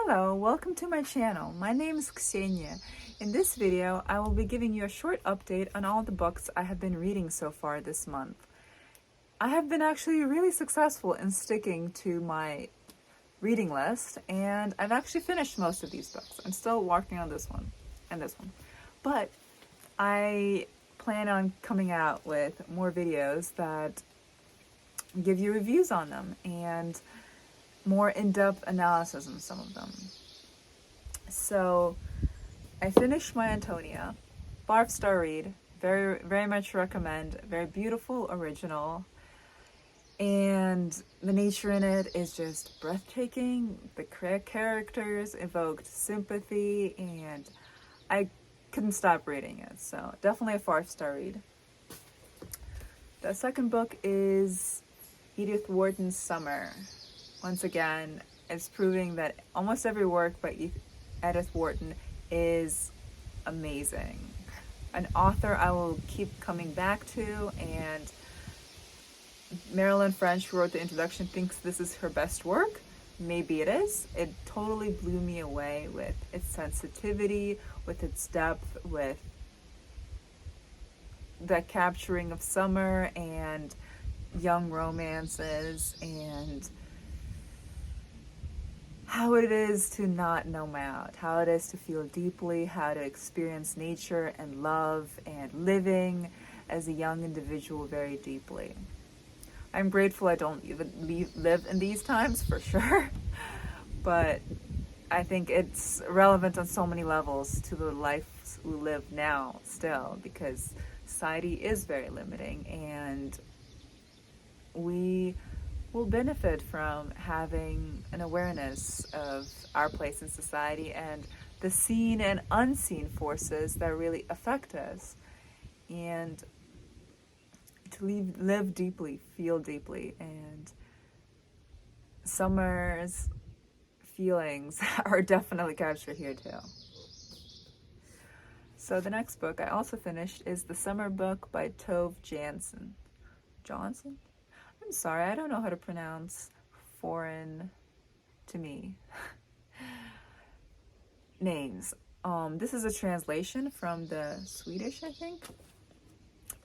Hello, welcome to my channel. My name is Ksenia. In this video, I will be giving you a short update on all the books I have been reading so far this month. I have been actually really successful in sticking to my reading list, and I've actually finished most of these books. I'm still working on this one and this one. But I plan on coming out with more videos that give you reviews on them and more in-depth analysis on some of them. So I finished my Antonia. 5-star read. Very much recommend. Very beautiful, original. And the nature in it is just breathtaking. The characters evoked sympathy, and I couldn't stop reading it. So definitely a 5-star read. The second book is Edith Wharton's Summer. Once again, it's proving that almost every work by Edith Wharton is amazing. An author I will keep coming back to, and Marilyn French, who wrote the introduction, thinks this is her best work. Maybe it is. It totally blew me away with its sensitivity, with its depth, with the capturing of summer and young romances, and how it is to not numb out, how it is to feel deeply, how to experience nature and love and living as a young individual very deeply. I'm grateful I don't even live in these times, for sure, but I think it's relevant on so many levels to the lives we live now still, because society is very limiting, and we will benefit from having an awareness of our place in society and the seen and unseen forces that really affect us, and to live deeply, feel deeply. And summer's feelings are definitely captured here too. So the next book I also finished is The Summer Book by Tove Janssen. Johnson? I'm sorry, I don't know how to pronounce foreign, to me, names. This is a translation from the Swedish, I think.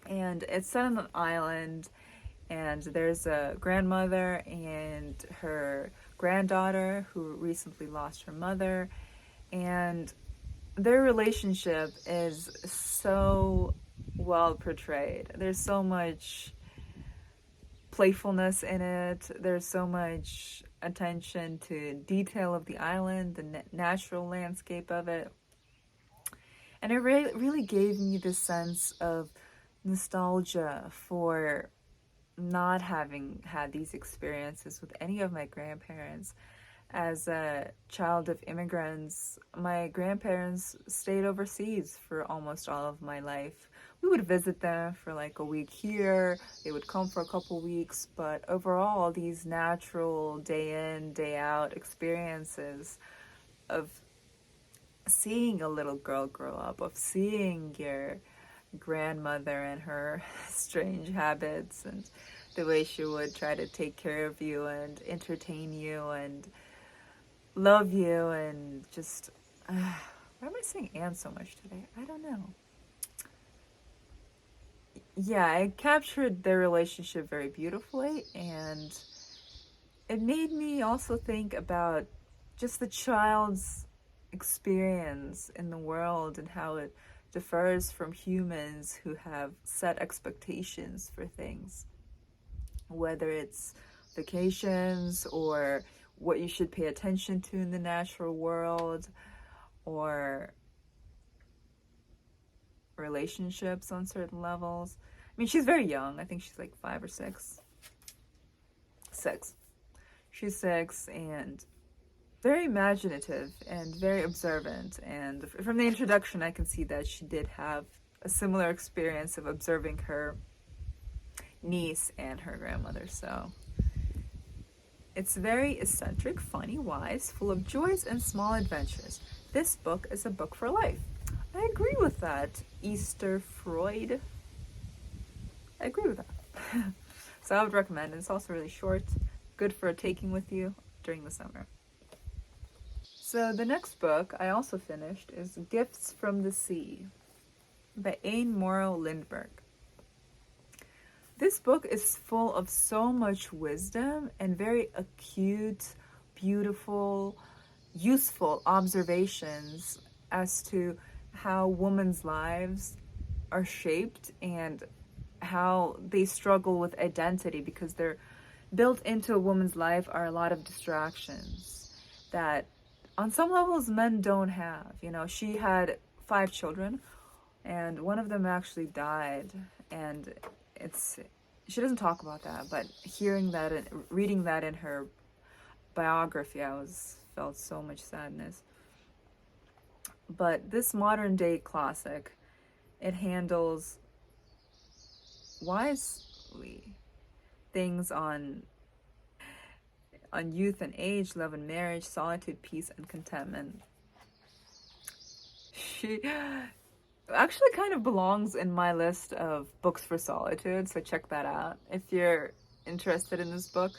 And it's set on an island, and there's a grandmother and her granddaughter who recently lost her mother. And their relationship is so well portrayed. There's so much playfulness in it. There's so much attention to detail of the island, the natural landscape of it. And it really gave me this sense of nostalgia for not having had these experiences with any of my grandparents. As a child of immigrants, my grandparents stayed overseas for almost all of my life. We would visit them for like a week here, they would come for a couple weeks, but overall, these natural day in, day out experiences of seeing a little girl grow up, of seeing your grandmother and her strange habits and the way she would try to take care of you and entertain you and love you, and just why am I saying "and" so much today? I don't know. Yeah, I captured their relationship very beautifully, and it made me also think about just the child's experience in the world and how it differs from humans who have set expectations for things, whether it's vacations or what you should pay attention to in the natural world, or relationships on certain levels. I mean, she's very young. I think she's like 5 or 6. 6. She's 6 and very imaginative and very observant. And from the introduction, I can see that she did have a similar experience of observing her niece and her grandmother. So it's very eccentric, funny, wise, full of joys and small adventures. This book is a book for life. I agree with that, Easter Freud. I agree with that. So I would recommend it. It's also really short, good for taking with you during the summer. So the next book I also finished is Gifts from the Sea by Aine Morrow Lindbergh. This book is full of so much wisdom and very acute, beautiful, useful observations as to how women's lives are shaped and how they struggle with identity, because they're built into a woman's life are a lot of distractions that on some levels men don't have. You know, she had 5 children and one of them actually died, and she doesn't talk about that, but hearing that and reading that in her biography, I felt so much sadness. But this modern day classic, it handles wisely things on youth and age, love and marriage, solitude, peace, and contentment. She actually kind of belongs in my list of books for solitude, so check that out if you're interested in this book.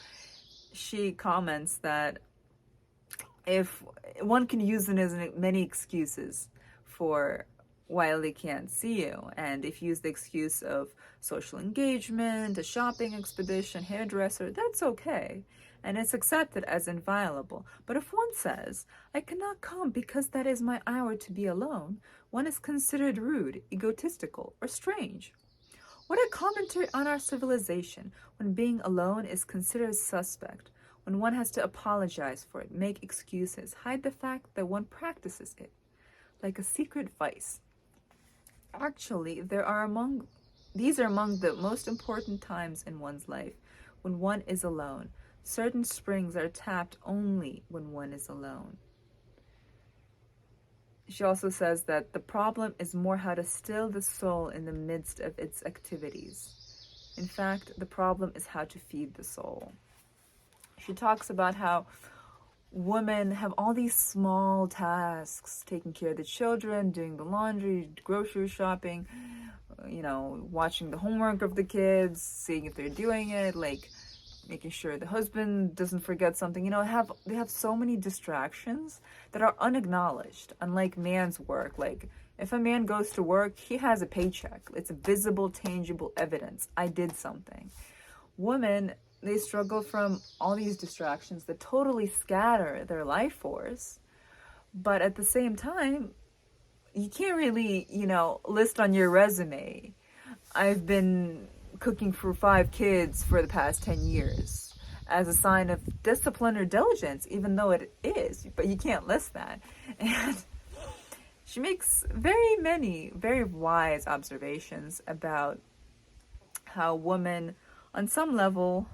She comments that if one can use it as many excuses for why they can't see you, and if you use the excuse of social engagement, a shopping expedition, hairdresser, that's okay, and it's accepted as inviolable. But if one says, I cannot come because that is my hour to be alone, one is considered rude, egotistical, or strange. What a commentary on our civilization, when being alone is considered suspect, when one has to apologize for it, make excuses, hide the fact that one practices it, like a secret vice. Actually, these are among the most important times in one's life, when one is alone. Certain springs are tapped only when one is alone. She also says that the problem is more how to still the soul in the midst of its activities. In fact, the problem is how to feed the soul. She talks about how women have all these small tasks, taking care of the children, doing the laundry, grocery shopping, watching the homework of the kids, seeing if they're doing it, like making sure the husband doesn't forget something. They have so many distractions that are unacknowledged, unlike man's work. Like, if a man goes to work, he has a paycheck. It's a visible, tangible evidence. I did something. Women, they struggle from all these distractions that totally scatter their life force. But at the same time, you can't really, list on your resume, I've been cooking for 5 kids for the past 10 years, as a sign of discipline or diligence, even though it is, but you can't list that. And she makes very wise observations about how women, on some level,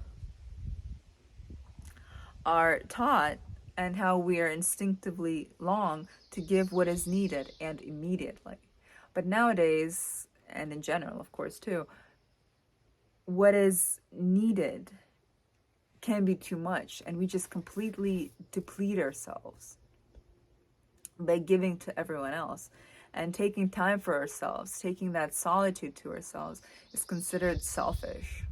are taught, and how we are instinctively long to give what is needed and immediately. But nowadays, and in general, of course, too, what is needed can be too much, and we just completely deplete ourselves by giving to everyone else. And taking time for ourselves, taking that solitude to ourselves, is considered selfish.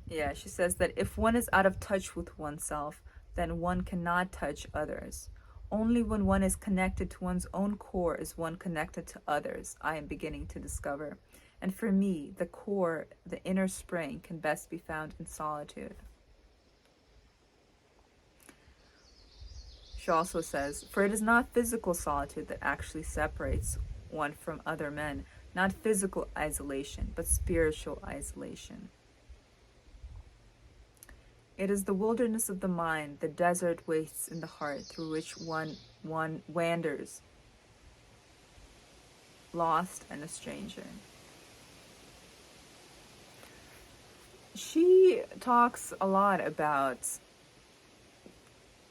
Yeah, she says that if one is out of touch with oneself, then one cannot touch others. Only when one is connected to one's own core is one connected to others, I am beginning to discover. And for me, the core, the inner spring, can best be found in solitude. She also says, for it is not physical solitude that actually separates one from other men, not physical isolation, but spiritual isolation. It is the wilderness of the mind, the desert wastes in the heart, through which one wanders, lost and a stranger. She talks a lot about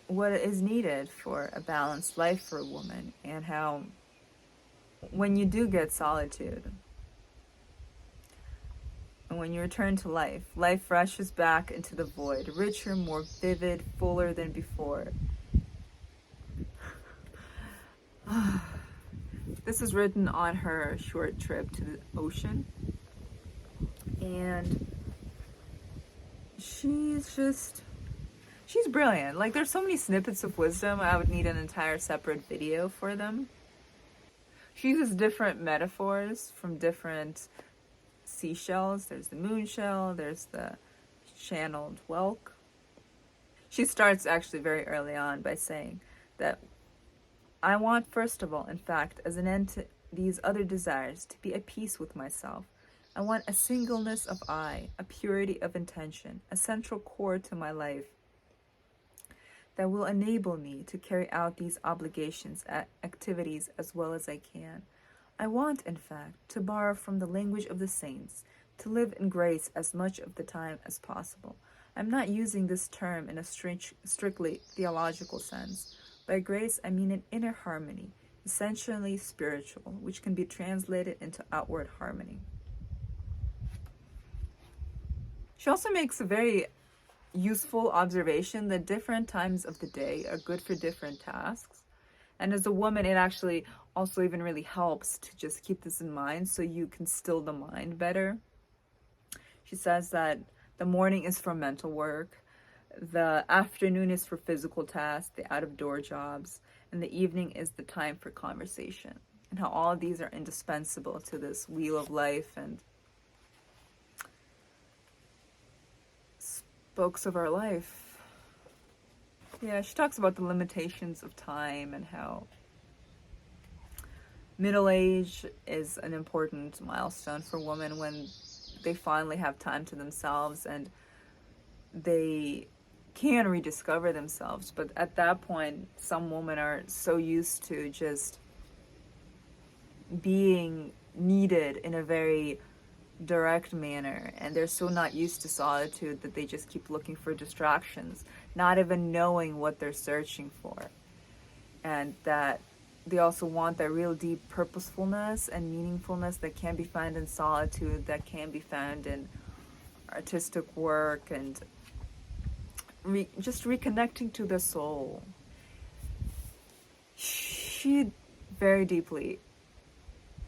what is needed for a balanced life for a woman, and how when you do get solitude, and when you return to life, life rushes back into the void, richer, more vivid, fuller than before. This is written on her short trip to the ocean. And she she's brilliant. Like, there's so many snippets of wisdom, I would need an entire separate video for them. She uses different metaphors from different seashells. There's the moon shell, there's the channeled whelk. She starts actually very early on by saying that I want, first of all, in fact, as an end to these other desires, to be at peace with myself. I want a singleness of eye, a purity of intention, a central core to my life that will enable me to carry out these obligations, activities as well as I can. I want, in fact, to borrow from the language of the saints, to live in grace as much of the time as possible. I'm not using this term in a strictly theological sense. By grace, I mean an inner harmony, essentially spiritual, which can be translated into outward harmony. She also makes a very useful observation that different times of the day are good for different tasks. And as a woman, it actually also even really helps to just keep this in mind so you can still the mind better. She says that the morning is for mental work, the afternoon is for physical tasks, the out-of-door jobs, and the evening is the time for conversation, and how all of these are indispensable to this wheel of life and spokes of our life. Yeah, she talks about the limitations of time and how middle age is an important milestone for women when they finally have time to themselves and they can rediscover themselves. But at that point, some women are so used to just being needed in a very direct manner, and they're so not used to solitude that they just keep looking for distractions, not even knowing what they're searching for. And that they also want that real deep purposefulness and meaningfulness that can be found in solitude, that can be found in artistic work, and just reconnecting to the soul. She very deeply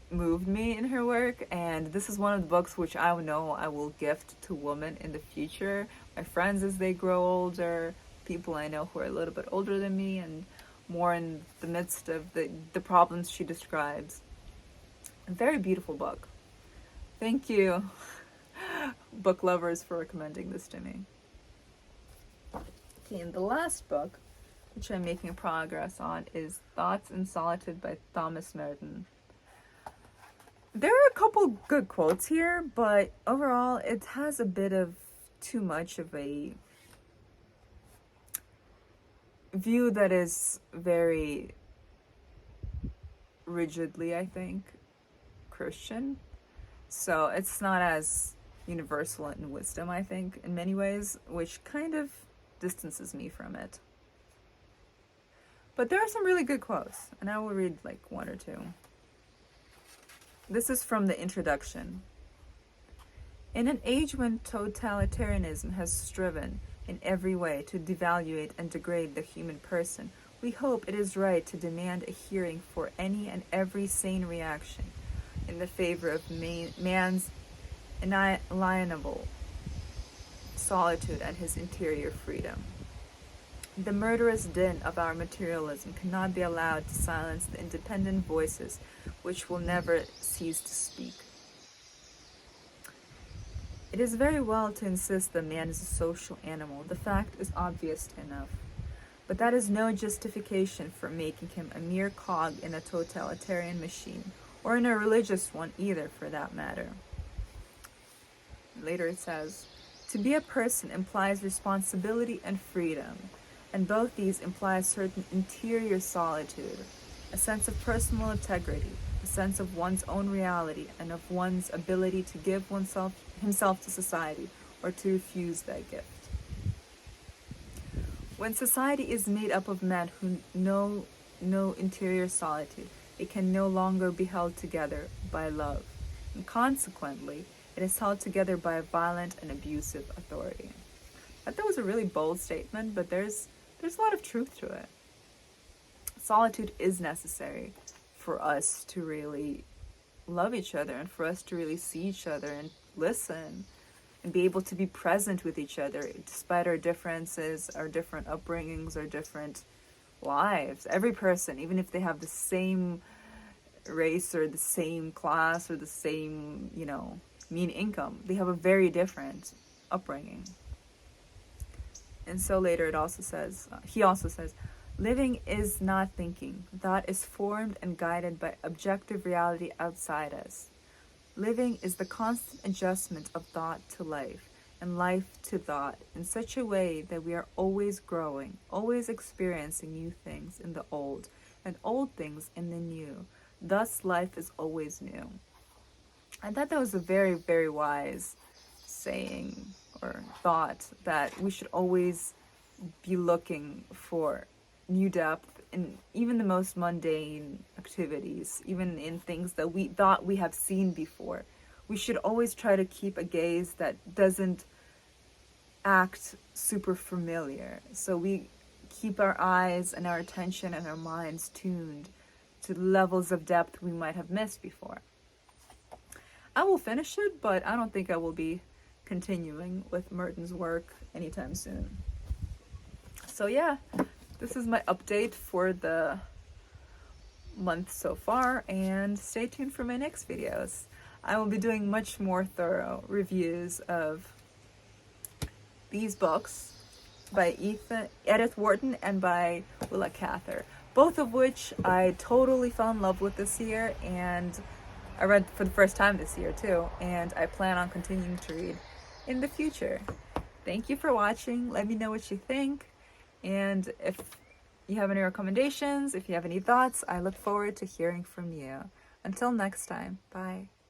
moved me in her work, and this is one of the books which I know I will gift to women in the future, my friends as they grow older, people I know who are a little bit older than me and more in the midst of the problems she describes. A very beautiful book. Thank you, book lovers, for recommending this to me. Okay, and the last book, which I'm making progress on, is Thoughts in Solitude by Thomas Merton. There are a couple good quotes here, but overall it has a bit of too much of a view that is very rigidly, I think, Christian. So it's not as universal in wisdom, I think, in many ways, which kind of distances me from it. But there are some really good quotes, and I will read like one or two. This is from the introduction. In an age when totalitarianism has striven in every way to devaluate and degrade the human person, we hope it is right to demand a hearing for any and every sane reaction in the favor of man's inalienable solitude and his interior freedom. The murderous din of our materialism cannot be allowed to silence the independent voices which will never cease to speak. It is very well to insist that man is a social animal. The fact is obvious enough. But that is no justification for making him a mere cog in a totalitarian machine, or in a religious one either, for that matter. Later it says, to be a person implies responsibility and freedom, and both these imply a certain interior solitude, a sense of personal integrity, a sense of one's own reality, and of one's ability to give himself to society, or to refuse that gift. When society is made up of men who know no interior solitude, it can no longer be held together by love, and consequently, it is held together by a violent and abusive authority. I thought that was a really bold statement, but there's a lot of truth to it. Solitude is necessary for us to really love each other and for us to really see each other and listen and be able to be present with each other despite our differences, our different upbringings, our different lives. Every person, even if they have the same race or the same class or the same, mean income, they have a very different upbringing. And so later he also says, living is not thinking. Thought is formed and guided by objective reality outside us. Living is the constant adjustment of thought to life, and life to thought, in such a way that we are always growing, always experiencing new things in the old, and old things in the new. Thus, life is always new. I thought that was a very, very wise saying or thought, that we should always be looking for new depth in even the most mundane activities, even in things that we thought we have seen before. We should always try to keep a gaze that doesn't act super familiar. So we keep our eyes and our attention and our minds tuned to levels of depth we might have missed before. I will finish it, but I don't think I will be continuing with Merton's work anytime soon. So yeah, this is my update for the month so far, and stay tuned for my next videos. I will be doing much more thorough reviews of these books by Edith Wharton and by Willa Cather, both of which I totally fell in love with this year, and I read for the first time this year too, and I plan on continuing to read in the future. Thank you for watching. Let me know what you think, and if you have any recommendations, if you have any thoughts, I look forward to hearing from you. Until next time, bye.